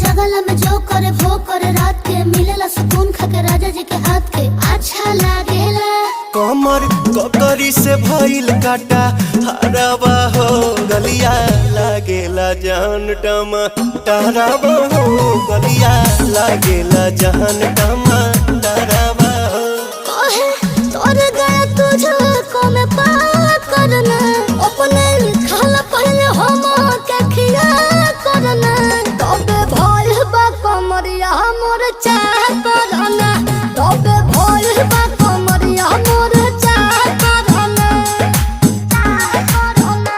जगला में जो करे वो करे रात के मिलेला सुकून खाके राजा जी के हाथ के अच्छा लागेला। कमर ककरी से भइल काटा हराबा हो गलिया लागेला जान टमा डराबा हो गलिया लागेला जान टमा डराबा हो। कहे तोर गया तुझको मैं पार करना अपने खाला पहले हम के खिया करना तबे भइल बा कमरिया मोर चाह करना तबे भइल बा कमरिया मोर चाह करना चाह करना।